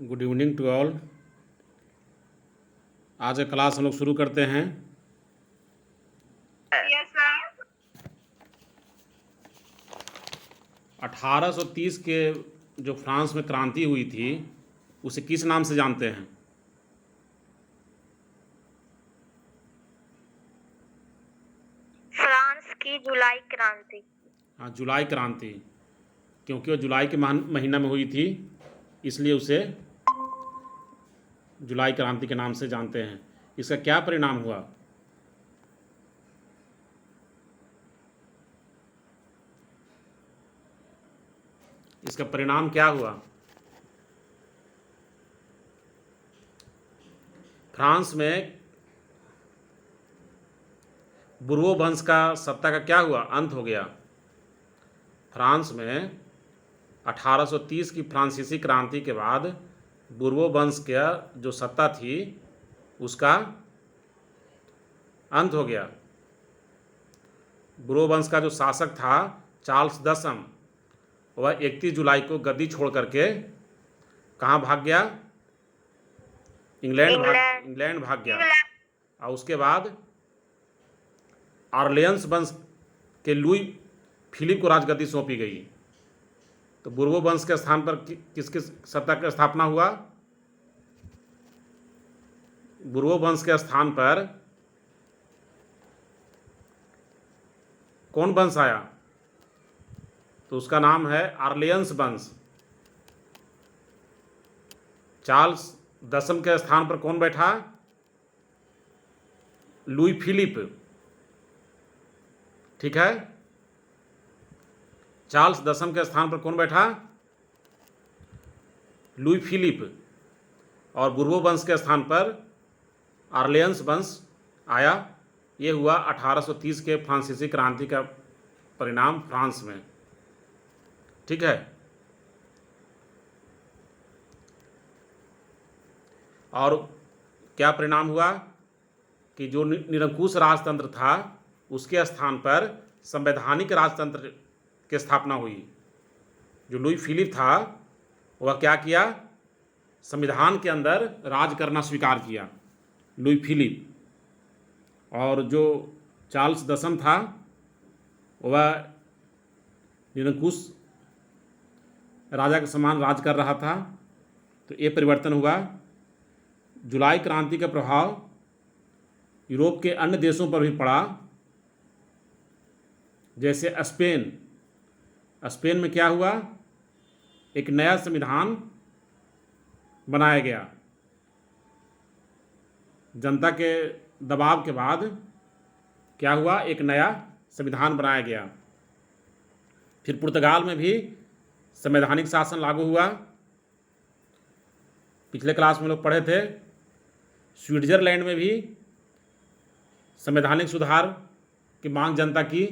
Good evening to all. आज का class हम लोग शुरू करते हैं। Yes sir. 1830 के जो फ्रांस में क्रांति हुई थी उसे किस नाम से जानते हैं? फ्रांस की जुलाई क्रांति। हाँ, जुलाई क्रांति, क्योंकि वो जुलाई के महीना में हुई थी, इसलिए उसे जुलाई क्रांति के नाम से जानते हैं। इसका क्या परिणाम हुआ? इसका परिणाम क्या हुआ? फ्रांस में बुर्बो वंश का सत्ता का क्या हुआ? अंत हो गया। फ्रांस में 1830 की फ्रांसीसी क्रांति के बाद बुर्बो वंश का जो सत्ता थी उसका अंत हो गया। बुर्बो वंश का जो शासक था चार्ल्स दसम, वह 31 जुलाई को गद्दी छोड़ करके कहाँ भाग गया? इंग्लैंड भाग गया। और उसके बाद ऑरलियंस वंश के लुई फिलिप को राजगद्दी सौंपी गई। तो बुर्बो वंश के स्थान पर किसकी सत्ता की स्थापना हुआ? बुर्बो वंश के स्थान पर कौन वंश आया? तो उसका नाम है ऑरलियंस वंश। चार्ल्स दसम के स्थान पर कौन बैठा? Louis Philippe. ठीक है, चार्ल्स दसम के स्थान पर कौन बैठा? Louis Philippe. और बुर्बो वंश के स्थान पर ऑरलियंस वंश आया। ये हुआ 1830 के फ्रांसीसी क्रांति का परिणाम फ्रांस में। ठीक है, और क्या परिणाम हुआ कि जो निरंकुश राजतंत्र था उसके स्थान पर संवैधानिक राजतंत्र की स्थापना हुई। जो लुई फिलिप था वह क्या किया? संविधान के अंदर राज करना स्वीकार किया, लुई फिलिप। और जो चार्ल्स दसम था वह निरंकुश राजा के समान राज कर रहा था। तो ये परिवर्तन हुआ। जुलाई क्रांति का प्रभाव यूरोप के अन्य देशों पर भी पड़ा, जैसे स्पेन में क्या हुआ? एक नया संविधान बनाया गया। जनता के दबाव के बाद क्या हुआ? एक नया संविधान बनाया गया। फिर पुर्तगाल में भी संवैधानिक शासन लागू हुआ। पिछले क्लास में लोग पढ़े थे। स्विट्जरलैंड में भी संवैधानिक सुधार की मांग जनता की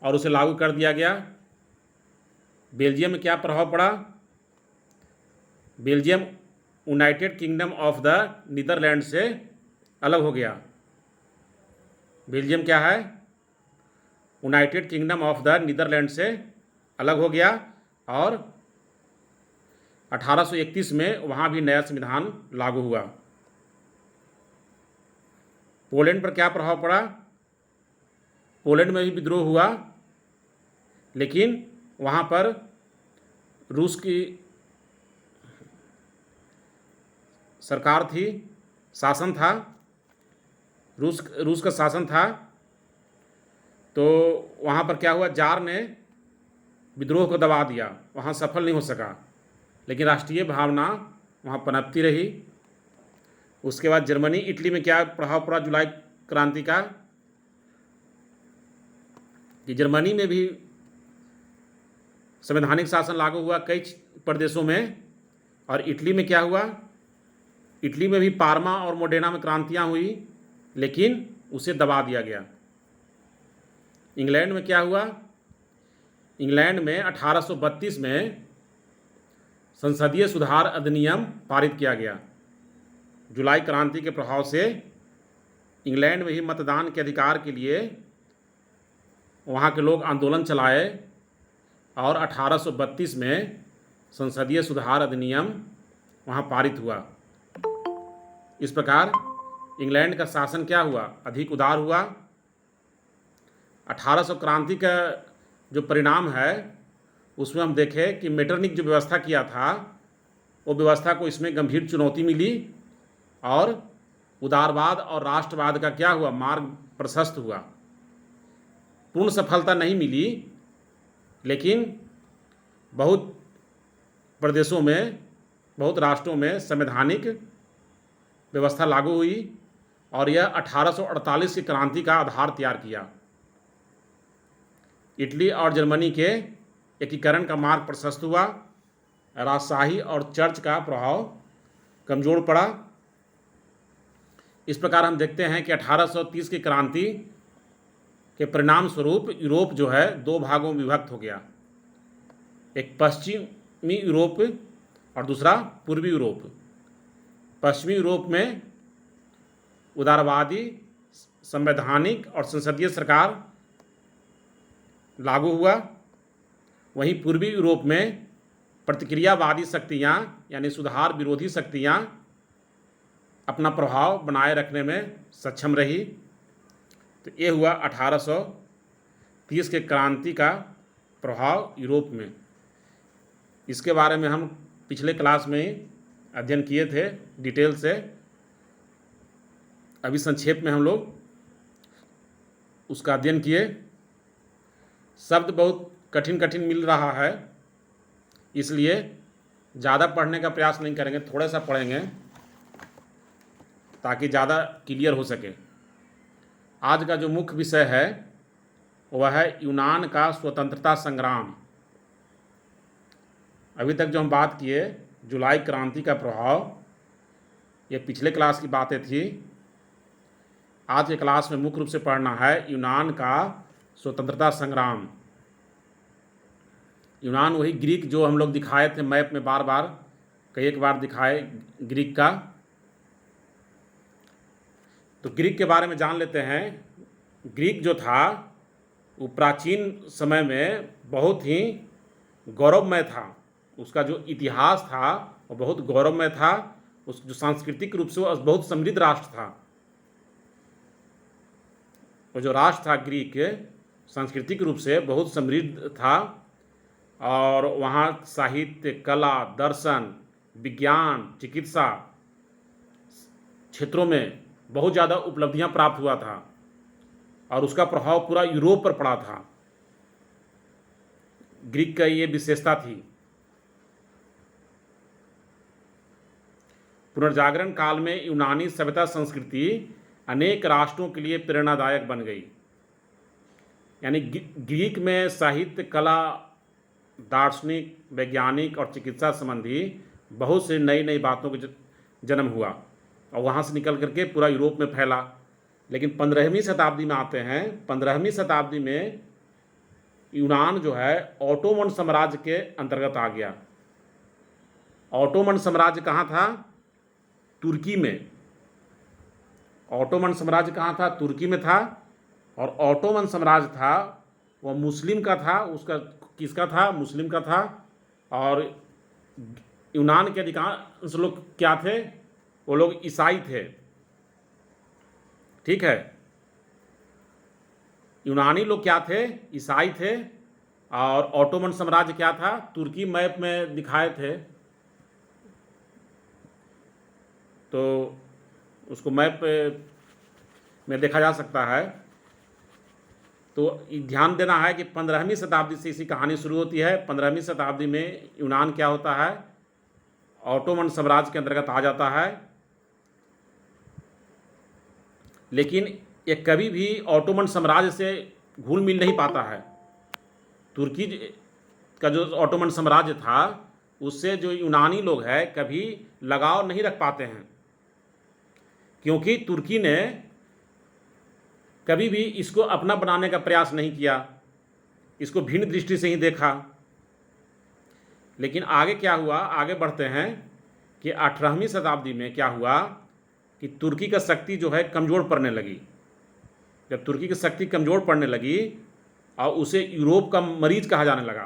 और उसे लागू कर दिया गया। बेल्जियम में क्या प्रभाव पड़ा? Belgium United Kingdom of the Netherland से अलग हो गया। बेल्जियम क्या है? United Kingdom of the Netherland से अलग हो गया। और 1831 में वहाँ भी नया संविधान लागू हुआ। पोलैंड पर क्या प्रभाव पड़ा? पोलैंड में भी विद्रोह हुआ, लेकिन वहाँ पर रूस की सरकार थी, शासन था, रूस का शासन था। तो वहाँ पर क्या हुआ? जार ने विद्रोह को दबा दिया, वहाँ सफल नहीं हो सका, लेकिन राष्ट्रीय भावना वहाँ पनपती रही। उसके बाद जर्मनी इटली में क्या प्रभाव पड़ा जुलाई क्रांति का? कि जर्मनी में भी संवैधानिक शासन लागू हुआ कई प्रदेशों में। और इटली में क्या हुआ? इटली में भी पार्मा और मोडेना में क्रांतियाँ हुई, लेकिन उसे दबा दिया गया। इंग्लैंड में क्या हुआ? इंग्लैंड में 1832 में संसदीय सुधार अधिनियम पारित किया गया। जुलाई क्रांति के प्रभाव से इंग्लैंड में ही मतदान के अधिकार के लिए वहाँ के लोग आंदोलन चलाए और 1832 में संसदीय सुधार अधिनियम वहाँ पारित हुआ। इस प्रकार इंग्लैंड का शासन क्या हुआ, अधिक उदार हुआ। 1800 क्रांति का जो परिणाम है उसमें हम देखें कि मेटरनिक जो व्यवस्था किया था वो व्यवस्था को इसमें गंभीर चुनौती मिली और उदारवाद और राष्ट्रवाद का क्या हुआ, मार्ग प्रशस्त हुआ। पूर्ण सफलता नहीं मिली, लेकिन बहुत प्रदेशों में, बहुत राष्ट्रों में संवैधानिक व्यवस्था लागू हुई और यह 1848 की क्रांति का आधार तैयार किया। इटली और जर्मनी के एकीकरण का मार्ग प्रशस्त हुआ। राजशाही और चर्च का प्रभाव कमजोर पड़ा। इस प्रकार हम देखते हैं कि 1830 की क्रांति के परिणाम स्वरूप यूरोप जो है दो भागों में विभक्त हो गया, एक पश्चिमी यूरोप और दूसरा पूर्वी यूरोप। पश्चिमी यूरोप में उदारवादी संवैधानिक और संसदीय सरकार लागू हुआ, वहीं पूर्वी यूरोप में प्रतिक्रियावादी शक्तियाँ यानी सुधार विरोधी शक्तियाँ अपना प्रभाव बनाए रखने में सक्षम रही। तो ये हुआ 1830 के क्रांति का प्रभाव यूरोप में। इसके बारे में हम पिछले क्लास में ही अध्ययन किए थे डिटेल से। अभी संक्षेप में हम लोग उसका अध्ययन किए। शब्द बहुत कठिन कठिन मिल रहा है, इसलिए ज़्यादा पढ़ने का प्रयास नहीं करेंगे, थोड़ा सा पढ़ेंगे ताकि ज़्यादा क्लियर हो सके। आज का जो मुख्य विषय है वह है यूनान का स्वतंत्रता संग्राम। अभी तक जो हम बात किए जुलाई क्रांति का प्रभाव, ये पिछले क्लास की बातें थी। आज के क्लास में मुख्य रूप से पढ़ना है यूनान का स्वतंत्रता संग्राम। यूनान वही ग्रीक जो हम लोग दिखाए थे मैप में, बार बार कई एक बार दिखाए ग्रीक का। तो ग्रीक के बारे में जान लेते हैं। ग्रीक जो था वो प्राचीन समय में बहुत ही गौरवमय था। उसका जो इतिहास था वो बहुत गौरवमय था। उस जो सांस्कृतिक रूप से वो बहुत समृद्ध राष्ट्र था। वो जो राष्ट्र था ग्रीक सांस्कृतिक रूप से बहुत समृद्ध था और वहाँ साहित्य, कला, दर्शन, विज्ञान, चिकित्सा क्षेत्रों में बहुत ज़्यादा उपलब्धियाँ प्राप्त हुआ था और उसका प्रभाव पूरा यूरोप पर पड़ा था। ग्रीक का ये विशेषता थी। पुनर्जागरण काल में यूनानी सभ्यता संस्कृति अनेक राष्ट्रों के लिए प्रेरणादायक बन गई। यानी ग्रीक में साहित्य, कला, दार्शनिक, वैज्ञानिक और चिकित्सा संबंधी बहुत से नई नई बातों का जन्म हुआ और वहाँ से निकल करके पूरा यूरोप में फैला। लेकिन 15वीं शताब्दी में आते हैं। 15वीं शताब्दी में यूनान जो है ऑटोमन साम्राज्य के अंतर्गत आ गया। ऑटोमन साम्राज्य कहाँ था? तुर्की में। ऑटोमन साम्राज्य कहाँ था? तुर्की में था। और ऑटोमन साम्राज्य था वह मुस्लिम का था। उसका किसका था? मुस्लिम का था। और यूनान के अधिकांश लोग क्या थे? वो लोग ईसाई थे। ठीक है, यूनानी लोग क्या थे? ईसाई थे। और ऑटोमन साम्राज्य क्या था? तुर्की मैप में दिखाए थे, तो उसको मैप में देखा जा सकता है। तो ध्यान देना है कि 15वीं शताब्दी से इसी कहानी शुरू होती है। 15वीं शताब्दी में यूनान क्या होता है? ऑटोमन साम्राज्य के अंतर्गत आ जाता है। लेकिन ये कभी भी ऑटोमन साम्राज्य से घुल मिल नहीं पाता है। तुर्की का जो ऑटोमन साम्राज्य था उससे जो यूनानी लोग हैं कभी लगाव नहीं रख पाते हैं, क्योंकि तुर्की ने कभी भी इसको अपना बनाने का प्रयास नहीं किया, इसको भिन्न दृष्टि से ही देखा। लेकिन आगे क्या हुआ? आगे बढ़ते हैं कि 18वीं शताब्दी में क्या हुआ कि तुर्की का शक्ति जो है कमज़ोर पड़ने लगी। जब तुर्की की शक्ति कमज़ोर पड़ने लगी और उसे यूरोप का मरीज कहा जाने लगा,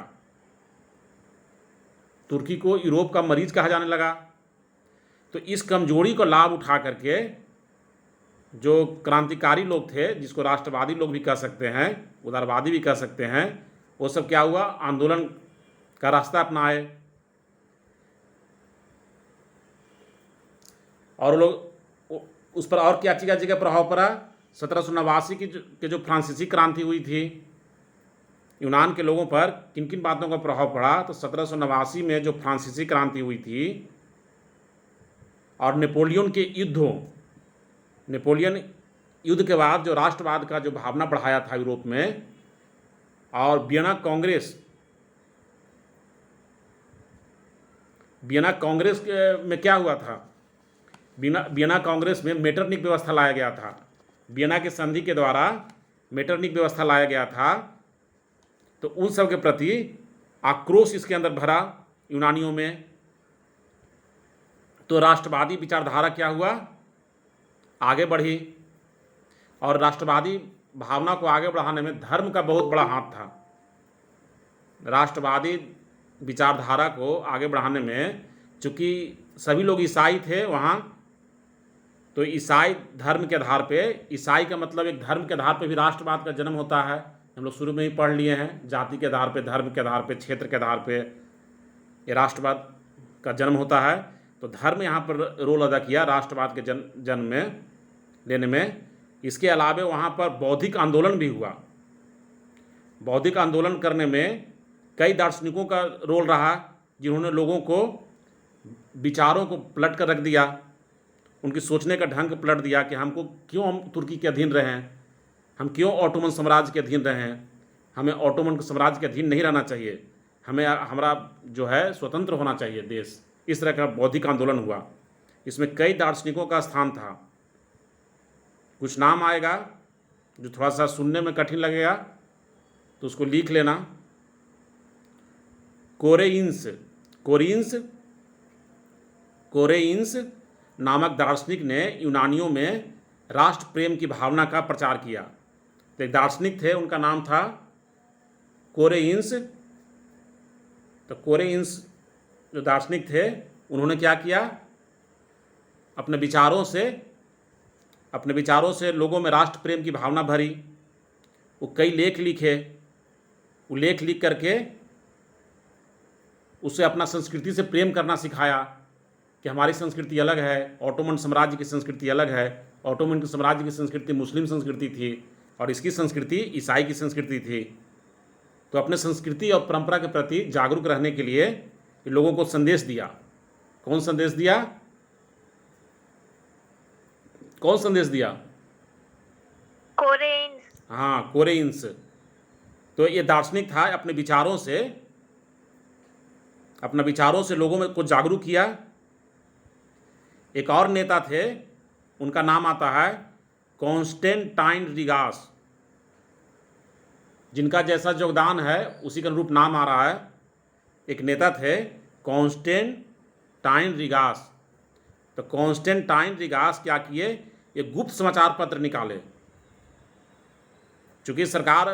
तुर्की को यूरोप का मरीज कहा जाने लगा। तो इस कमजोरी को लाभ उठा करके जो क्रांतिकारी लोग थे, जिसको राष्ट्रवादी लोग भी कह सकते हैं, उदारवादी भी कह सकते हैं, वो सब क्या हुआ, आंदोलन का रास्ता अपनाए। और लोग उस पर और क्या चीज़ का प्रभाव पड़ा। 1789 की जो फ्रांसीसी क्रांति हुई थी, यूनान के लोगों पर किन किन बातों का प्रभाव पड़ा। तो 1789 में जो फ्रांसीसी क्रांति हुई थी और नेपोलियन युद्ध के बाद जो राष्ट्रवाद का जो भावना बढ़ाया था यूरोप में, और वियना कांग्रेस में क्या हुआ था, वियना कांग्रेस में मेटरनिक व्यवस्था लाया गया था। वियना के संधि के द्वारा मेटरनिक व्यवस्था लाया गया था। तो उन सब के प्रति आक्रोश इसके अंदर भरा यूनानियों में। तो राष्ट्रवादी विचारधारा क्या हुआ, आगे बढ़ी। और राष्ट्रवादी भावना को आगे बढ़ाने में धर्म का बहुत बड़ा हाथ था। राष्ट्रवादी विचारधारा को आगे बढ़ाने में, चूँकि सभी लोग ईसाई थे वहाँ, तो ईसाई धर्म के आधार पे, ईसाई का मतलब एक धर्म के आधार पे भी राष्ट्रवाद का जन्म होता है। हम लोग शुरू में ही पढ़ लिए हैं, जाति के आधार पे, धर्म के आधार पे, क्षेत्र के आधार पे ये राष्ट्रवाद का जन्म होता है। तो धर्म यहाँ पर रोल अदा किया राष्ट्रवाद के जन्म में लेने में। इसके अलावे वहाँ पर बौद्धिक आंदोलन भी हुआ। बौद्धिक आंदोलन करने में कई दार्शनिकों का रोल रहा, जिन्होंने लोगों को विचारों को पलट कर रख दिया, उनकी सोचने का ढंग पलट दिया कि हम तुर्की के अधीन रहें, हम क्यों ऑटोमन साम्राज्य के अधीन रहें, हमें ऑटोमन साम्राज्य के अधीन नहीं रहना चाहिए, हमारा जो है स्वतंत्र होना चाहिए देश। इस तरह का बौद्धिक आंदोलन हुआ। इसमें कई दार्शनिकों का स्थान था। कुछ नाम आएगा जो थोड़ा सा सुनने में कठिन लगेगा, तो उसको लिख लेना। कोरेइंस नामक दार्शनिक ने यूनानियों में राष्ट्र प्रेम की भावना का प्रचार किया। तो एक दार्शनिक थे, उनका नाम था कोरेइंस। तो कोरेइंस जो दार्शनिक थे, उन्होंने क्या किया, अपने विचारों से लोगों में राष्ट्र प्रेम की भावना भरी। वो कई लेख लिखे। वो लेख लिख करके उसे अपना संस्कृति से प्रेम करना सिखाया कि हमारी संस्कृति अलग है, ऑटोमन साम्राज्य की संस्कृति अलग है। ऑटोमन के साम्राज्य की संस्कृति मुस्लिम संस्कृति थी और इसकी संस्कृति ईसाई की संस्कृति थी। तो अपने संस्कृति और परंपरा के प्रति जागरूक रहने के लिए लोगों को संदेश दिया। कौन संदेश दिया? कोरेइंस। हाँ, कोरेइंस। तो ये दार्शनिक था, अपने विचारों से लोगों को जागरूक किया। एक और नेता थे, उनका नाम आता है कॉन्स्टेंटाइन रिगास, जिनका जैसा योगदान है उसी का अनुरूप नाम आ रहा है। एक नेता थे कॉन्स्टेंटाइन रिगास। तो कॉन्स्टेंटाइन रिगास क्या किए, ये गुप्त समाचार पत्र निकाले। चूँकि सरकार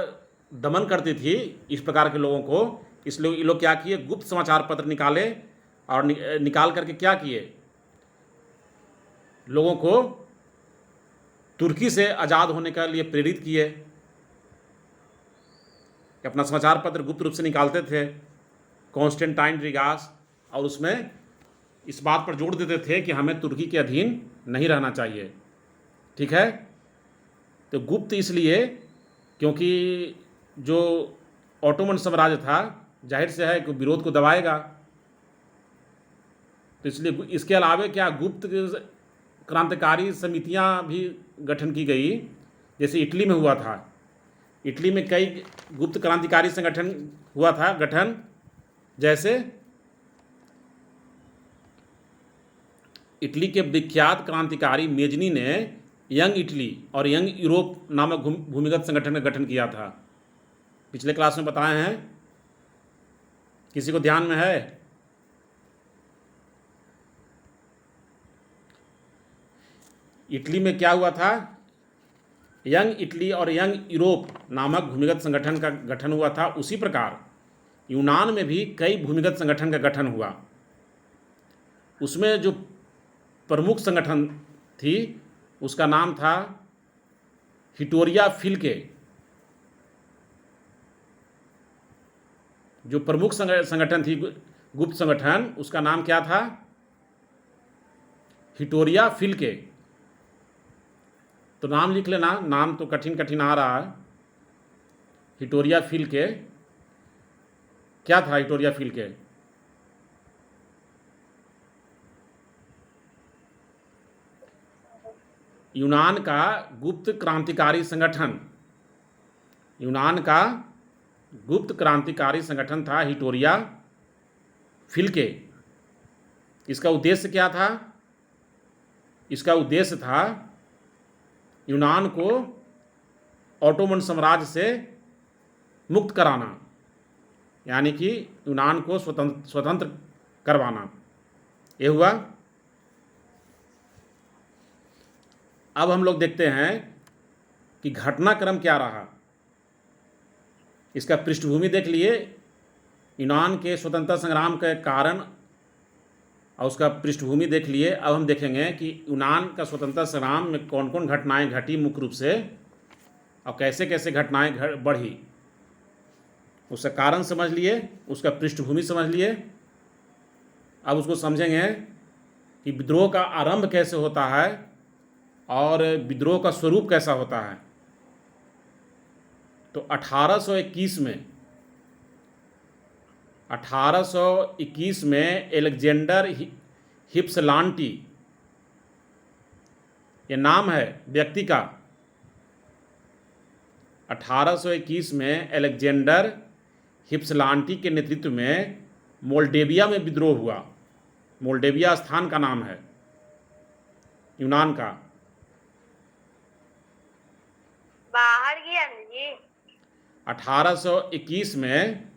दमन करती थी इस प्रकार के लोगों को, इसलिए ये लोग क्या किए, गुप्त समाचार पत्र निकाले। और निकाल करके क्या किए, लोगों को तुर्की से आज़ाद होने के लिए प्रेरित किए। अपना समाचार पत्र गुप्त रूप से निकालते थे कॉन्स्टेंटाइन रिगास, और उसमें इस बात पर जोर देते थे कि हमें तुर्की के अधीन नहीं रहना चाहिए। ठीक है। तो गुप्त इसलिए क्योंकि जो ऑटोमन साम्राज्य था, जाहिर से है कि विरोध को दबाएगा। तो इसलिए इसके अलावे क्या गुप्त क्रांतिकारी समितियां भी गठन की गई, जैसे इटली में हुआ था। इटली में कई गुप्त क्रांतिकारी संगठन हुआ था गठन, जैसे इटली के विख्यात क्रांतिकारी मेजनी ने यंग इटली और यंग यूरोप नामक भूमिगत संगठन का गठन किया था। पिछले क्लास में बताए हैं, किसी को ध्यान में है? इटली में क्या हुआ था, यंग इटली और यंग यूरोप नामक भूमिगत संगठन का गठन हुआ था। उसी प्रकार यूनान में भी कई भूमिगत संगठन का गठन हुआ। उसमें जो प्रमुख संगठन थी उसका नाम था हिटोरिया फिल्के। जो प्रमुख संगठन थी गुप्त संगठन उसका नाम क्या था? हिटोरिया फिल्के। तो नाम लिख लेना, नाम तो कठिन कठिन आ रहा है। हिटोरिया फिल्के क्या था? हिटोरिया फिल्के यूनान का गुप्त क्रांतिकारी संगठन, यूनान का गुप्त क्रांतिकारी संगठन था हिटोरिया फिल्के। इसका उद्देश्य क्या था? इसका उद्देश्य था यूनान को ऑटोमन साम्राज्य से मुक्त कराना, यानी कि यूनान को स्वतंत्र करवाना। ये हुआ। अब हम लोग देखते हैं कि घटनाक्रम क्या रहा। इसका पृष्ठभूमि देख लिए, यूनान के स्वतंत्रता संग्राम के कारण और उसका पृष्ठभूमि देख लिए। अब हम देखेंगे कि यूनान का स्वतंत्रता संग्राम में कौन कौन घटनाएं घटी मुख्य रूप से, और कैसे कैसे घटनाएं बढ़ी। उसका कारण समझ लिए, उसका पृष्ठभूमि समझ लिए। अब उसको समझेंगे कि विद्रोह का आरंभ कैसे होता है और विद्रोह का स्वरूप कैसा होता है। तो 1821 में एलेक्जेंडर हिप्सलांटी, ये नाम है व्यक्ति का। 1821 में एलेक्जेंडर हिप्सलांटी के नेतृत्व में मोल्डेविया में विद्रोह हुआ। मोल्डेविया स्थान का नाम है यूनान का। बाहर गया जी। 1821 में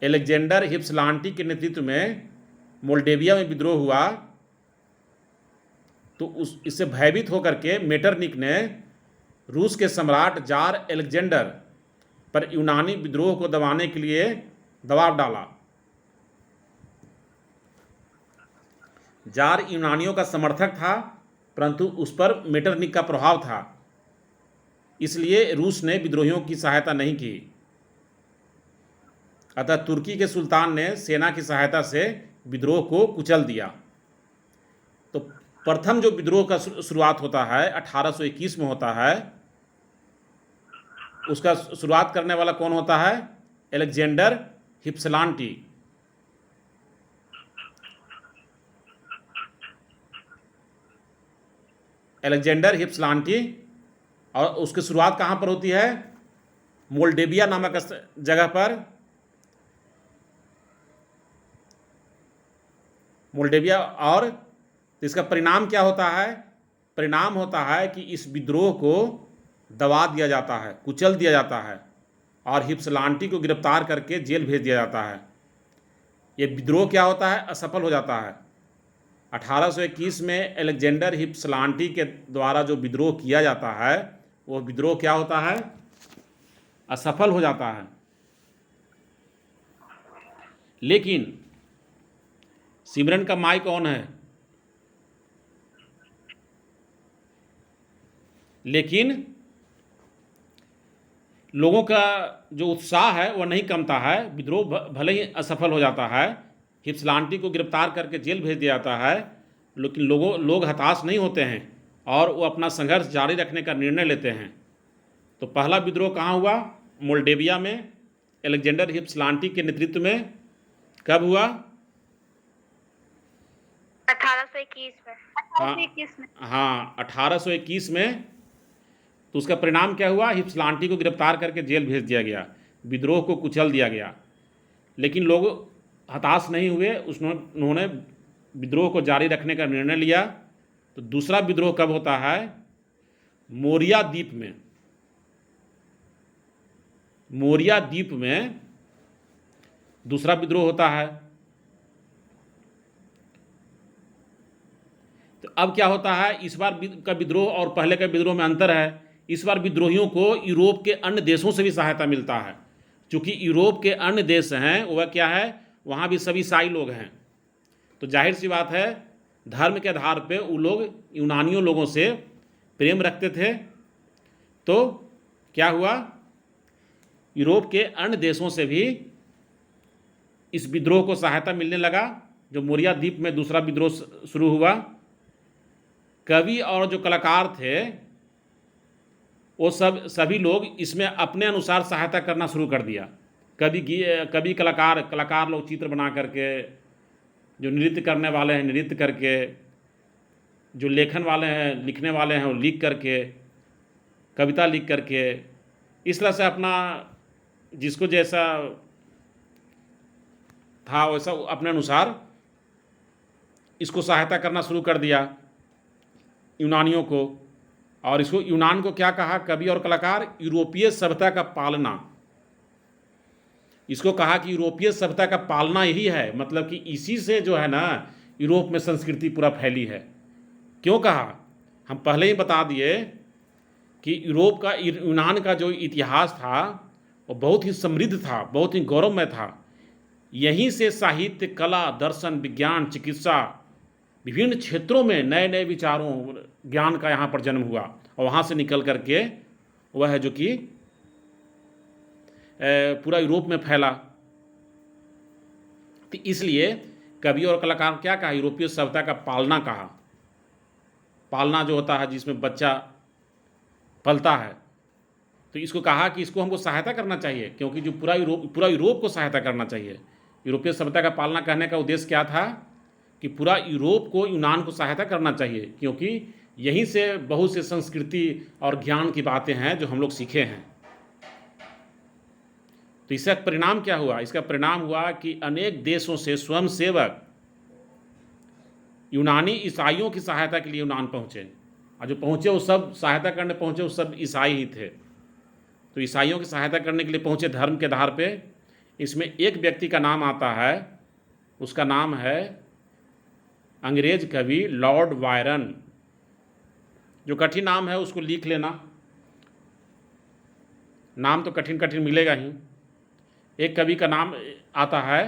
एलेक्जेंडर हिप्सलांटी के नेतृत्व में मोल्डेविया में विद्रोह हुआ। तो इससे भयभीत होकर के मेटरनिक ने रूस के सम्राट जार एलेक्जेंडर पर यूनानी विद्रोह को दबाने के लिए दबाव डाला। जार यूनानियों का समर्थक था, परंतु उस पर मेटरनिक का प्रभाव था, इसलिए रूस ने विद्रोहियों की सहायता नहीं की। अतः तुर्की के सुल्तान ने सेना की सहायता से विद्रोह को कुचल दिया। तो प्रथम जो विद्रोह का शुरुआत होता है 1821 में होता है। उसका शुरुआत करने वाला कौन होता है? एलेक्जेंडर हिप्सलांटी। एलेक्जेंडर हिप्सलांटी। और उसकी शुरुआत कहाँ पर होती है? मोल्डेविया नामक जगह पर। मोल्डेविया। और इसका परिणाम क्या होता है? परिणाम होता है कि इस विद्रोह को दबा दिया जाता है, कुचल दिया जाता है और हिप्सलांटी को गिरफ्तार करके जेल भेज दिया जाता है। ये विद्रोह क्या होता है? असफल हो जाता है। 1821 में एलेक्जेंडर हिप्सलांटी के द्वारा जो विद्रोह किया जाता है वो विद्रोह क्या होता है? असफल हो जाता है। लेकिन सिमरन का माई कौन है? लेकिन लोगों का जो उत्साह है वह नहीं कमता है। विद्रोह भले ही असफल हो जाता है, हिप्सलांटी को गिरफ्तार करके जेल भेज दिया जाता है, लेकिन लोग हताश नहीं होते हैं और वो अपना संघर्ष जारी रखने का निर्णय लेते हैं। तो पहला विद्रोह कहाँ हुआ? मोल्डेविया में, एलेक्जेंडर हिप्सलांटी के नेतृत्व में। कब हुआ? 1821 में। हाँ 1821 में। तो उसका परिणाम क्या हुआ? हिप्सलांटी को गिरफ्तार करके जेल भेज दिया गया, विद्रोह को कुचल दिया गया। लेकिन लोग हताश नहीं हुए, उन्होंने विद्रोह को जारी रखने का निर्णय लिया। तो दूसरा विद्रोह कब होता है? मोरिया द्वीप में। मोरिया द्वीप में दूसरा विद्रोह होता है। तो अब क्या होता है? इस बार का विद्रोह और पहले के विद्रोह में अंतर है। इस बार विद्रोहियों को यूरोप के अन्य देशों से भी सहायता मिलता है। क्योंकि यूरोप के अन्य देश हैं वह क्या है? वहाँ भी सभी ईसाई लोग हैं। तो जाहिर सी बात है धर्म के आधार पे वो लोग यूनानियों लोगों से प्रेम रखते थे। तो क्या हुआ, यूरोप के अन्य देशों से भी इस विद्रोह को सहायता मिलने लगा। जो मोरिया द्वीप में दूसरा विद्रोह शुरू हुआ, कवि और जो कलाकार थे वो सभी लोग इसमें अपने अनुसार सहायता करना शुरू कर दिया। कवि कलाकार लोग चित्र बना करके, जो नृत्य करने वाले हैं नृत्य करके, जो लेखन वाले हैं लिखने वाले हैं वो लिख करके, कविता लिख करके, इस तरह से अपना जिसको जैसा था वैसा अपने अनुसार इसको सहायता करना शुरू कर दिया यूनानियों को। और इसको यूनान को क्या कहा कवि और कलाकार, यूरोपीय सभ्यता का पालना। इसको कहा कि यूरोपीय सभ्यता का पालना यही है, मतलब कि इसी से जो है ना यूरोप में संस्कृति पूरा फैली है। क्यों कहा, हम पहले ही बता दिए कि यूनान का जो इतिहास था वो बहुत ही समृद्ध था, बहुत ही गौरवमय था। यहीं से साहित्य, कला, दर्शन, विज्ञान, चिकित्सा, विभिन्न क्षेत्रों में नए नए विचारों, ज्ञान का यहाँ पर जन्म हुआ। और वहाँ से निकल करके वह है जो कि पूरा यूरोप में फैला। तो इसलिए कवि और कलाकार क्या कहा, यूरोपीय सभ्यता का पालना कहा। पालना जो होता है जिसमें बच्चा पलता है, तो इसको कहा कि इसको हमको सहायता करना चाहिए, क्योंकि जो पूरा यूरोप को सहायता करना चाहिए। यूरोपीय सभ्यता का पालना कहने का उद्देश्य क्या था कि पूरा यूरोप को यूनान को सहायता करना चाहिए, क्योंकि यहीं से बहुत से संस्कृति और ज्ञान की बातें हैं जो हम लोग सीखे हैं। तो इसका परिणाम क्या हुआ, इसका परिणाम हुआ कि अनेक देशों से स्वयंसेवक यूनानी ईसाइयों की सहायता के लिए यूनान पहुँचे। और जो पहुँचे वो सब सहायता करने पहुँचे वो सब ईसाई ही थे। तो ईसाइयों की सहायता करने के लिए पहुँचे धर्म के आधार पे। इसमें एक व्यक्ति का नाम आता है, उसका नाम है अंग्रेज कवि लॉर्ड वायरन। जो कठिन नाम है उसको लिख लेना, नाम तो कठिन कठिन मिलेगा ही। एक कवि का नाम आता है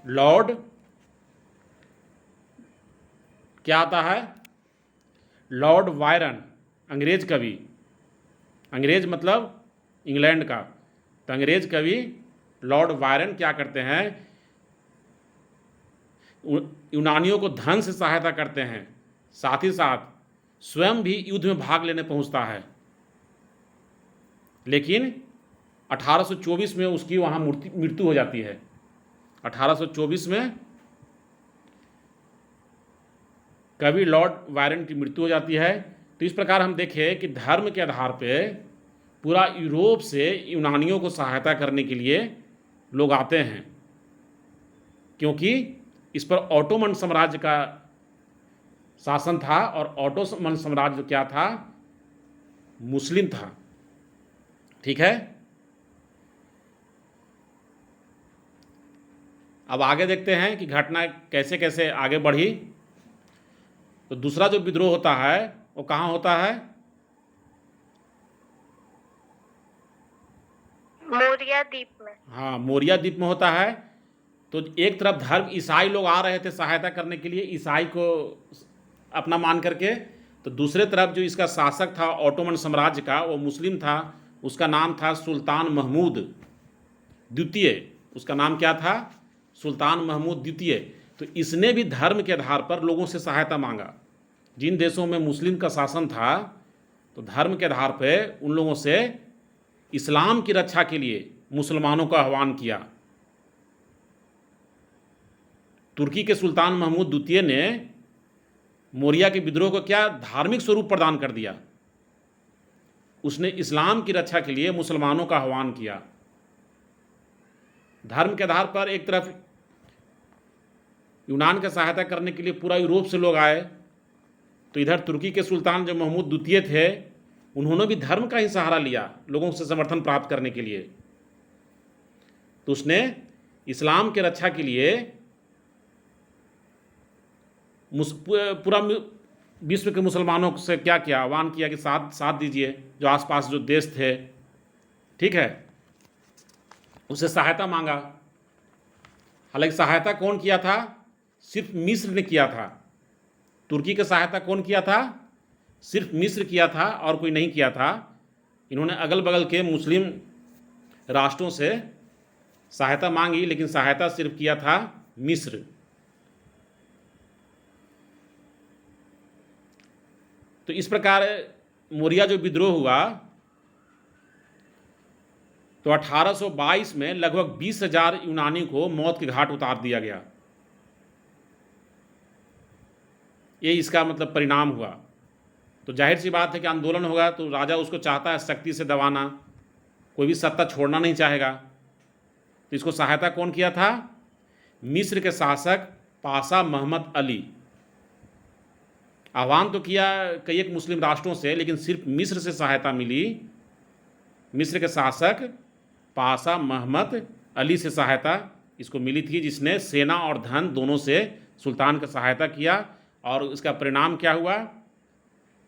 लॉर्ड, क्या आता है, लॉर्ड वायरन, अंग्रेज कवि। अंग्रेज मतलब इंग्लैंड का। तो अंग्रेज कवि लॉर्ड वायरन क्या करते हैं, यूनानियों को धन से सहायता करते हैं, साथ ही साथ स्वयं भी युद्ध में भाग लेने पहुंचता है। लेकिन 1824 में उसकी वहाँ मृत्यु हो जाती है। 1824 में कवि लॉर्ड वायरन की मृत्यु हो जाती है। तो इस प्रकार हम देखें कि धर्म के आधार पे पूरा यूरोप से यूनानियों को सहायता करने के लिए लोग आते हैं, क्योंकि इस पर ऑटोमन साम्राज्य का शासन था। और ऑटोमन साम्राज्य क्या था, मुस्लिम था। ठीक है, अब आगे देखते हैं कि घटना कैसे कैसे आगे बढ़ी। तो दूसरा जो विद्रोह होता है वो कहाँ होता है, मोरिया द्वीप में। हाँ, मोरिया द्वीप में होता है। तो एक तरफ धर्म ईसाई लोग आ रहे थे सहायता करने के लिए, ईसाई को अपना मान करके। तो दूसरे तरफ जो इसका शासक था ऑटोमन साम्राज्य का, वो मुस्लिम था। उसका नाम था सुल्तान महमूद द्वितीय। उसका नाम क्या था, सुल्तान महमूद द्वितीय। तो इसने भी धर्म के आधार पर लोगों से सहायता मांगा। जिन देशों में मुस्लिम का शासन था, तो धर्म के आधार पर उन लोगों से इस्लाम की रक्षा के लिए मुसलमानों का आह्वान किया। तुर्की के सुल्तान महमूद द्वितीय ने मोरिया के विद्रोह को क्या धार्मिक स्वरूप प्रदान कर दिया। उसने इस्लाम की रक्षा के लिए मुसलमानों का आह्वान किया। धर्म के आधार पर एक तरफ यूनान का सहायता करने के लिए पूरा यूरोप से लोग आए, तो इधर तुर्की के सुल्तान जो महमूद द्वितीय थे, उन्होंने भी धर्म का ही सहारा लिया लोगों से समर्थन प्राप्त करने के लिए। तो उसने इस्लाम की रक्षा के लिए पूरा विश्व के मुसलमानों से क्या किया, आह्वान किया कि साथ दीजिए, जो आसपास जो देश थे, ठीक है, उससे सहायता मांगा। हालांकि सहायता कौन किया था, सिर्फ मिस्र ने किया था। तुर्की की सहायता कौन किया था? सिर्फ मिस्र किया था और कोई नहीं किया था। इन्होंने अगल बगल के मुस्लिम राष्ट्रों से सहायता मांगी, लेकिन सहायता सिर्फ किया था मिस्र। तो इस प्रकार मोरिया जो विद्रोह हुआ, तो 1822 में लगभग 20,000 यूनानी को मौत के घाट उतार दिया गया। ये इसका मतलब परिणाम हुआ। तो जाहिर सी बात है कि आंदोलन होगा तो राजा उसको चाहता है शक्ति से दबाना, कोई भी सत्ता छोड़ना नहीं चाहेगा। तो इसको सहायता कौन किया था? मिस्र के शासक पाशा मोहम्मद अली। आह्वान तो किया कई एक मुस्लिम राष्ट्रों से, लेकिन सिर्फ मिस्र से सहायता मिली। मिस्र के शासक पाशा मोहम्मद अली से सहायता इसको मिली थी, जिसने सेना और धन दोनों से सुल्तान की सहायता किया। और इसका परिणाम क्या हुआ?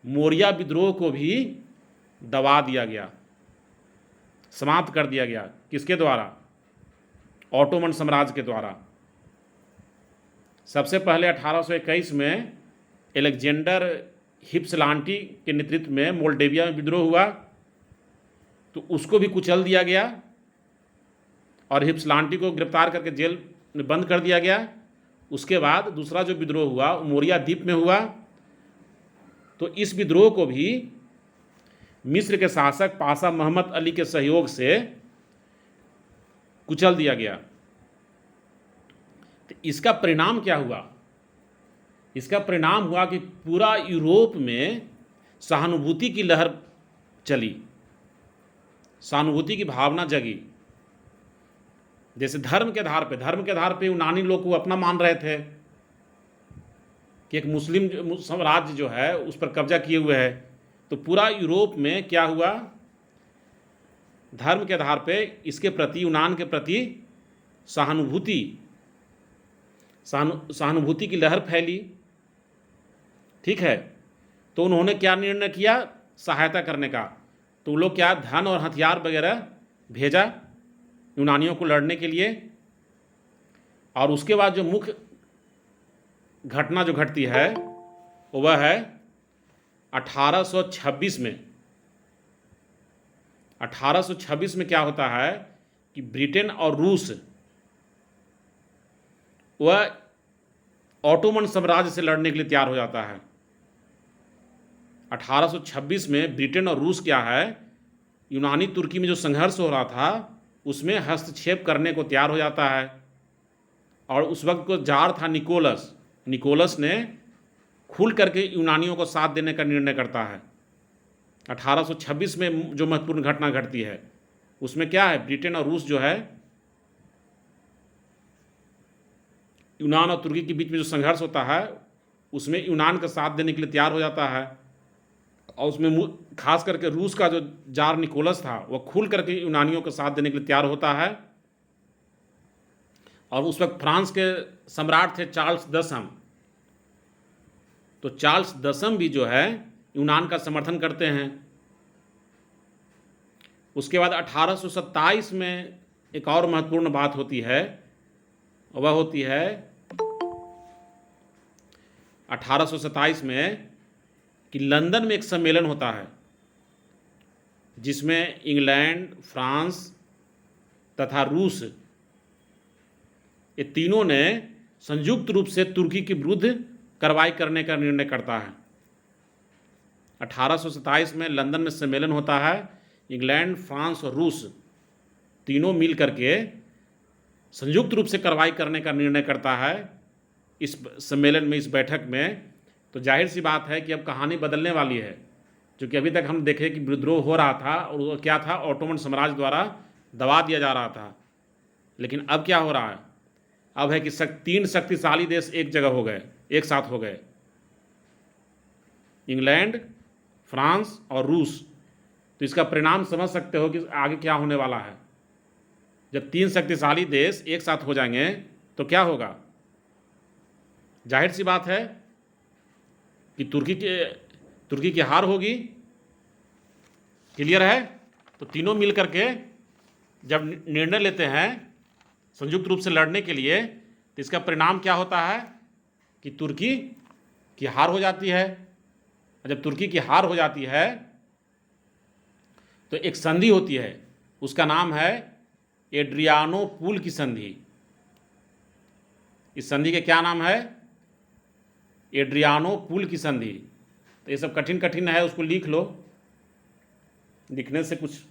मोरिया विद्रोह को भी दबा दिया गया, समाप्त कर दिया गया। किसके द्वारा? ऑटोमन साम्राज्य के द्वारा। सबसे पहले 1821 में एलेक्जेंडर हिप्सलांटी के नेतृत्व में मोल्डेविया में विद्रोह हुआ, तो उसको भी कुचल दिया गया और हिप्सलांटी को गिरफ्तार करके जेल में बंद कर दिया गया। उसके बाद दूसरा जो विद्रोह हुआ वो मोरिया द्वीप में हुआ। तो इस विद्रोह को भी मिस्र के शासक पाशा मोहम्मद अली के सहयोग से कुचल दिया गया। तो इसका परिणाम क्या हुआ? इसका परिणाम हुआ कि पूरा यूरोप में सहानुभूति की लहर चली, सहानुभूति की भावना जगी। जैसे धर्म के आधार पे यूनानी लोग को अपना मान रहे थे कि एक मुस्लिम साम्राज्य जो है उस पर कब्जा किए हुए है। तो पूरा यूरोप में क्या हुआ? धर्म के आधार पे इसके प्रति, यूनान के प्रति सहानुभूति की लहर फैली। ठीक है, तो उन्होंने क्या निर्णय किया? सहायता करने का। तो वो लोग क्या, धन और हथियार वगैरह भेजा यूनानियों को लड़ने के लिए। और उसके बाद जो मुख्य घटना जो घटती है वह है 1826 में। 1826 में क्या होता है कि ब्रिटेन और रूस वह ऑटोमन साम्राज्य से लड़ने के लिए तैयार हो जाता है। 1826 में ब्रिटेन और रूस क्या है, यूनानी तुर्की में जो संघर्ष हो रहा था उसमें हस्तक्षेप करने को तैयार हो जाता है। और उस वक्त को जार था निकोलस ने खुल करके यूनानियों को साथ देने का निर्णय करता है। 1826 में जो महत्वपूर्ण घटना घटती है उसमें क्या है, ब्रिटेन और रूस जो है, यूनान और तुर्की के बीच में जो संघर्ष होता है उसमें यूनान का साथ देने के लिए तैयार हो जाता है। और उसमें खास करके रूस का जो जार निकोलस था वह खुल करके यूनानियों का साथ देने के लिए तैयार होता है। और उस वक्त फ्रांस के सम्राट थे चार्ल्स दसम। तो चार्ल्स दसम भी जो है यूनान का समर्थन करते हैं। उसके बाद 1827 में एक और महत्वपूर्ण बात होती है, वह होती है 1827 में कि लंदन में एक सम्मेलन होता है जिसमें इंग्लैंड, फ्रांस तथा रूस, ये तीनों ने संयुक्त रूप से तुर्की के विरुद्ध कार्रवाई करने का निर्णय करता है। 1827 में लंदन में सम्मेलन होता है। इंग्लैंड, फ्रांस और रूस तीनों मिल करके संयुक्त रूप से कार्रवाई करने का निर्णय करता है इस सम्मेलन में, इस बैठक में। तो जाहिर सी बात है कि अब कहानी बदलने वाली है, क्योंकि अभी तक हम देखें कि विद्रोह हो रहा था और वो क्या था, ऑटोमन साम्राज्य द्वारा दबा दिया जा रहा था। लेकिन अब क्या हो रहा है? अब है कि तीन शक्तिशाली देश एक जगह हो गए, एक साथ हो गए, इंग्लैंड, फ्रांस और रूस। तो इसका परिणाम समझ सकते हो कि आगे क्या होने वाला है। जब तीन शक्तिशाली देश एक साथ हो जाएंगे तो क्या होगा? जाहिर सी बात है कि तुर्की की हार होगी। क्लियर है? तो तीनों मिल करके जब निर्णय लेते हैं संयुक्त रूप से लड़ने के लिए, तो इसका परिणाम क्या होता है कि तुर्की की हार हो जाती है। जब तुर्की की हार हो जाती है तो एक संधि होती है, उसका नाम है एड्रियानोपुल की संधि। इस संधि के क्या नाम है? एड्रियानोपुल की संधि। तो ये सब कठिन कठिन है, उसको लिख लो, लिखने से कुछ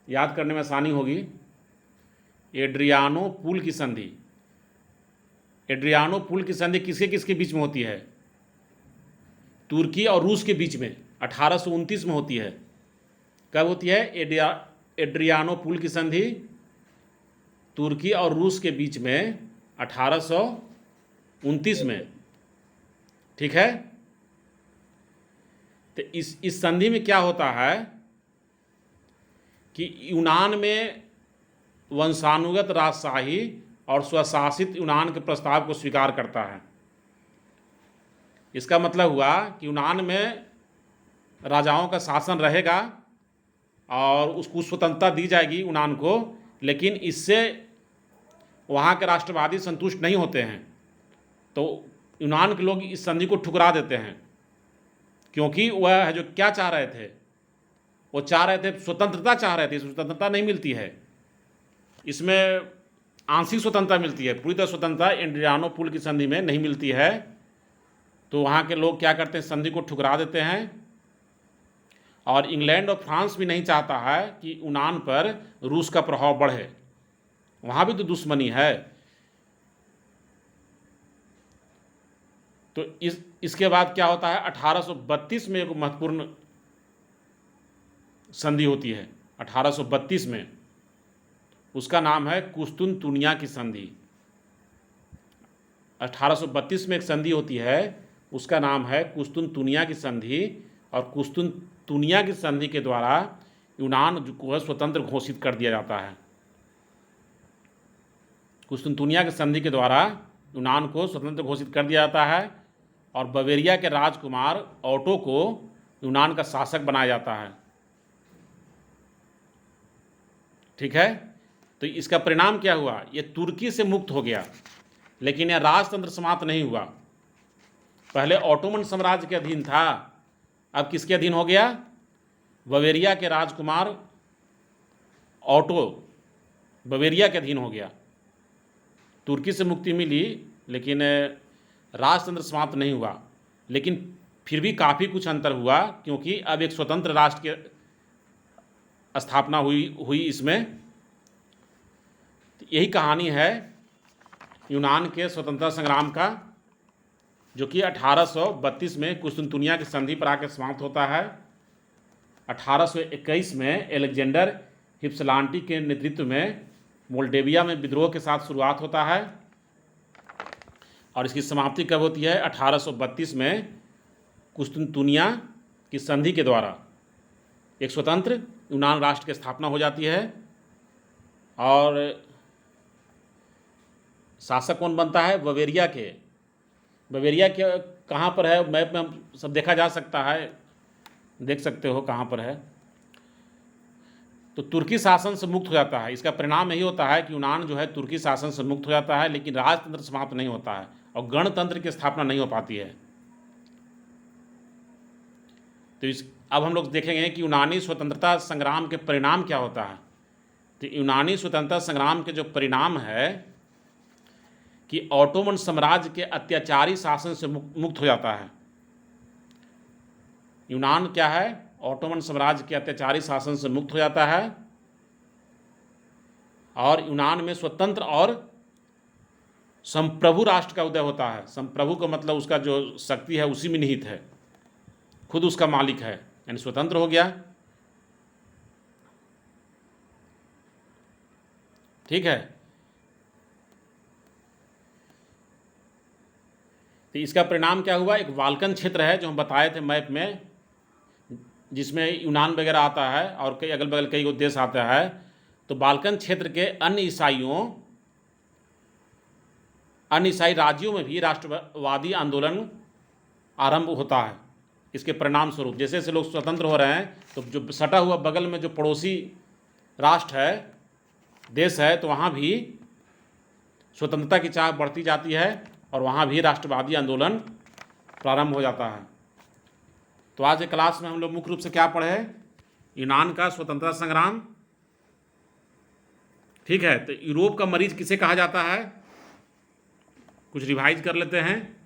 याद करने में आसानी होगी। एड्रियानोपुल की संधि। एड्रियानोपुल की संधि किसके किसके बीच में होती है? तुर्की और रूस के बीच में 1829 में होती है। कब होती है एड्रियानोपुल की संधि? तुर्की और रूस के बीच में 1829 में। ठीक है। तो इस संधि में क्या होता है कि यूनान में वंशानुगत राजशाही और स्वशासित यूनान के प्रस्ताव को स्वीकार करता है। इसका मतलब हुआ कि यूनान में राजाओं का शासन रहेगा और उसको स्वतंत्रता दी जाएगी यूनान को, लेकिन इससे वहाँ के राष्ट्रवादी संतुष्ट नहीं होते हैं, तो यूनान के लोग इस संधि को ठुकरा देते हैं। क्योंकि वह जो क्या चाह रहे थे, वो चाह रहे थे स्वतंत्रता चाह रहे थे। स्वतंत्रता नहीं मिलती है, इसमें आंशिक स्वतंत्रता मिलती है, पूरी तरह स्वतंत्रता एड्रियानोपुल की संधि में नहीं मिलती है। तो वहाँ के लोग क्या करते हैं, संधि को ठुकरा देते हैं। और इंग्लैंड और फ्रांस भी नहीं चाहता है कि यूनान पर रूस का प्रभाव बढ़े, वहाँ भी तो दुश्मनी है। तो इसके बाद क्या होता है, 1832 में एक महत्वपूर्ण संधि होती है। 1832 में, उसका नाम है कुस्तुनतुनिया की संधि। 1832 में एक संधि होती है, उसका नाम है कुस्तुनतुनिया की संधि। और कुस्तुनतुनिया की संधि के द्वारा यूनान को स्वतंत्र घोषित कर दिया जाता है। कुस्तुनतुनिया की संधि के द्वारा यूनान को स्वतंत्र घोषित कर दिया जाता है और बवेरिया के राजकुमार ओटो को यूनान का शासक बनाया जाता है। ठीक है। तो इसका परिणाम क्या हुआ, ये तुर्की से मुक्त हो गया, लेकिन यह राजतंत्र समाप्त नहीं हुआ। पहले ऑटोमन साम्राज्य के अधीन था, अब किसके अधीन हो गया? बवेरिया के राजकुमार ओटो बवेरिया के अधीन हो गया। तुर्की से मुक्ति मिली, लेकिन राजतंत्र समाप्त नहीं हुआ। लेकिन फिर भी काफ़ी कुछ अंतर हुआ, क्योंकि अब एक स्वतंत्र राष्ट्र की स्थापना हुई इसमें। तो यही कहानी है यूनान के स्वतंत्रता संग्राम का, जो कि 1832 में कुस्तुनतुनिया की संधि पर आकर समाप्त होता है। 1821 में एलेक्जेंडर हिप्सलांटी के नेतृत्व में मोल्डेविया में विद्रोह के साथ शुरुआत होता है और इसकी समाप्ति कब होती है? 1832 में कुस्तुनतुनिया की संधि के द्वारा एक स्वतंत्र यूनान राष्ट्र की स्थापना हो जाती है। और शासक कौन बनता है? बवेरिया के कहाँ पर है? मैप में हम सब देखा जा सकता है, देख सकते हो कहाँ पर है। तो तुर्की शासन से मुक्त हो जाता है। इसका परिणाम यही होता है कि यूनान जो है तुर्की शासन से मुक्त हो जाता है, लेकिन राजतंत्र समाप्त नहीं होता है और गणतंत्र की स्थापना नहीं हो पाती है। तो अब हम लोग देखेंगे कि यूनानी स्वतंत्रता संग्राम के परिणाम क्या होता है। तो यूनानी स्वतंत्रता संग्राम के जो परिणाम है कि ऑटोमन साम्राज्य के अत्याचारी शासन से मुक्त हो जाता है। यूनान क्या है? ऑटोमन साम्राज्य के अत्याचारी शासन से मुक्त हो जाता है और यूनान में स्वतंत्र और संप्रभु राष्ट्र का उदय होता है। संप्रभु का मतलब उसका जो शक्ति है उसी में निहित है, खुद उसका मालिक है, यानी स्वतंत्र हो गया। ठीक है। तो इसका परिणाम क्या हुआ? एक बाल्कन क्षेत्र है जो हम बताए थे मैप में, जिसमें यूनान वगैरह आता है और कई अगल बगल कई देश आता है। तो बाल्कन क्षेत्र के अन्य ईसाई राज्यों में भी राष्ट्रवादी आंदोलन आरंभ होता है। इसके परिणाम स्वरूप जैसे जैसे लोग स्वतंत्र हो रहे हैं, तो जो सटा हुआ बगल में जो पड़ोसी राष्ट्र है, देश है, तो वहाँ भी स्वतंत्रता की चाह बढ़ती जाती है और वहाँ भी राष्ट्रवादी आंदोलन प्रारंभ हो जाता है। तो आज के क्लास में हम लोग मुख्य रूप से क्या पढ़े? यूनान का स्वतंत्रता संग्राम। ठीक है, तो यूरोप का मरीज किसे कहा जाता है? कुछ रिवाइज कर लेते हैं।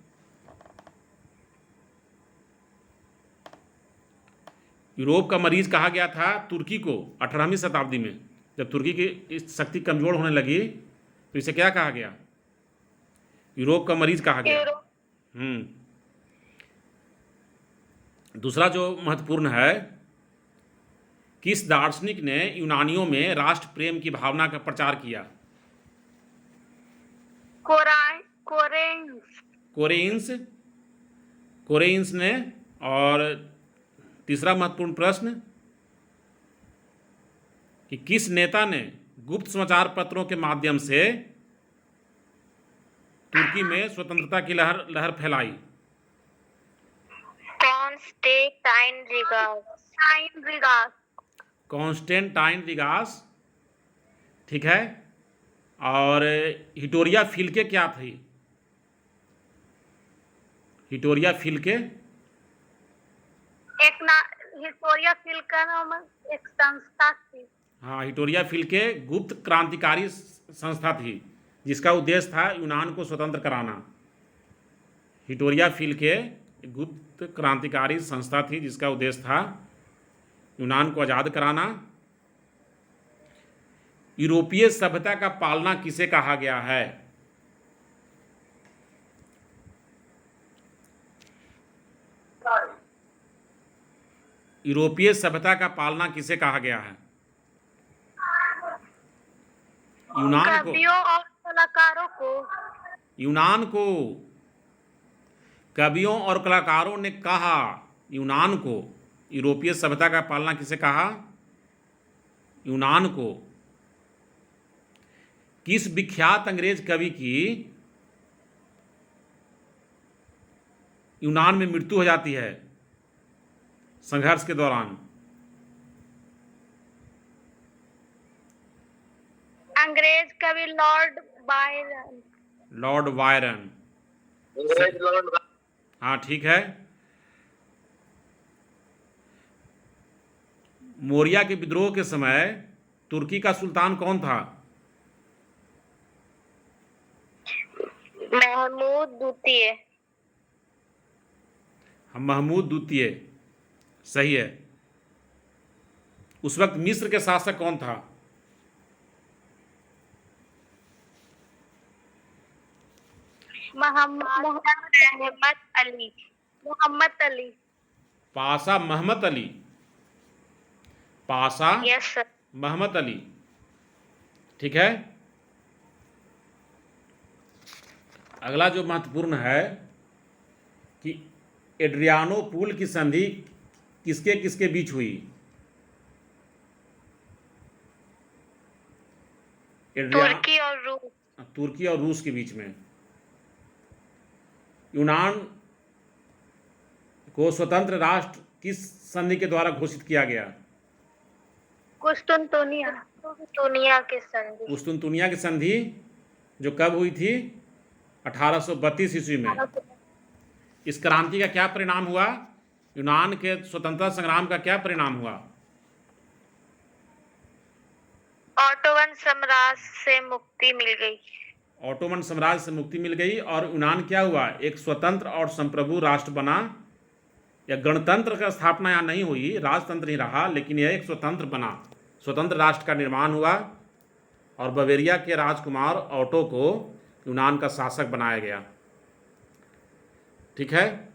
यूरोप का मरीज कहा गया था तुर्की को 18वीं शताब्दी में। जब तुर्की की शक्ति कमजोर होने लगी तो इसे क्या कहा गया? यूरोप का मरीज कहा गया। दूसरा जो महत्वपूर्ण है, किस दार्शनिक ने यूनानियों में राष्ट्र प्रेम की भावना का प्रचार किया? कोरेंस ने। और तीसरा महत्वपूर्ण प्रश्न कि किस नेता ने गुप्त समाचार पत्रों के माध्यम से तुर्की में स्वतंत्रता की लहर फैलाई? कॉन्स्टेंटाइन रिगास। ठीक है। और हिटोरिया फिल्के क्या थी? हिटोरिया फिल्के हिटोरिया फिल्के नाम एक संस्था थी। हाँ, हिटोरिया फिल्के गुप्त क्रांतिकारी संस्था थी जिसका उद्देश्य था यूनान को स्वतंत्र कराना। हिटोरिया फिल्के गुप्त क्रांतिकारी संस्था थी जिसका उद्देश्य था यूनान को आज़ाद कराना। यूरोपीय सभ्यता का पालना किसे कहा गया है? यूरोपीय सभ्यता का पालना किसे कहा गया है? यूनान को। कवियों और कलाकारों को। यूनान को। कवियों और कलाकारों ने कहा यूनान को। यूरोपीय सभ्यता का पालना किसे कहा? यूनान को। किस विख्यात अंग्रेज कवि की यूनान में मृत्यु हो जाती है संघर्ष के दौरान? अंग्रेज कवि लॉर्ड बायरन। Lord Byron. हाँ, ठीक है। मोरिया के विद्रोह के समय तुर्की का सुल्तान कौन था? महमूद द्वितीय। महमूद द्वितीय, सही है। उस वक्त मिस्र के शासक कौन था? मोहम्मद अली। पाशा महमद अली। Pasha yes sir. महमद अली। ठीक है। अगला जो महत्वपूर्ण है कि एड्रियानोपुल की संधि किसके किसके बीच हुई? तुर्की और रूस के बीच में। यूनान को स्वतंत्र राष्ट्र किस संधि के द्वारा घोषित किया गया? कुस्तुनतुनिया की संधि, जो कब हुई थी? 1832 ईस्वी में। इस क्रांति का क्या परिणाम हुआ? यूनान के स्वतंत्रता संग्राम का क्या परिणाम हुआ? ऑटोमन साम्राज्य से मुक्ति मिल गई। ऑटोमन साम्राज्य से मुक्ति मिल गई और यूनान क्या हुआ? एक स्वतंत्र और संप्रभु राष्ट्र बना। या गणतंत्र का स्थापना यहाँ नहीं हुई, राजतंत्र ही रहा, लेकिन यह एक स्वतंत्र बना। स्वतंत्र राष्ट्र का निर्माण हुआ और बवेरिया के राजकुमार ऑटो को यूनान का शासक बनाया गया। ठीक है।